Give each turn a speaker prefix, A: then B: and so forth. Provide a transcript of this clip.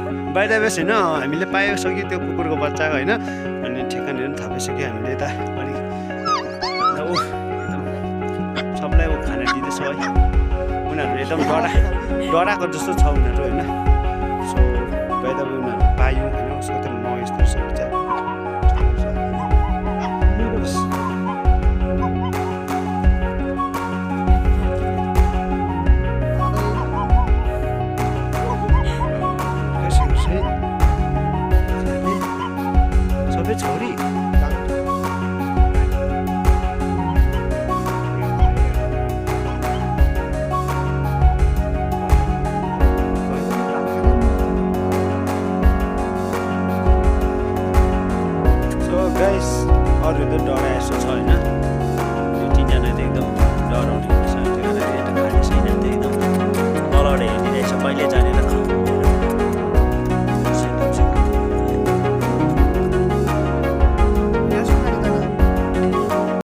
A: बाहिर बेस होइन हामीले पाइसक्यो त्यो कुकुरको बच्चा होइन अनि ठेकानहरू पनि थापिसक्यो हामीले यता अनि एकदम सबलाई खाना दिँदैछ है उनीहरू एकदम डराएको जस्तो छ उनीहरू होइन सो बाहिर उनीहरू पायो होइन उसको त म यस्तो छ विचार सबै छोरी गाइस अरू त डराए जस्तो छ होइन यो तिनजना त एकदम डराउने रहेछ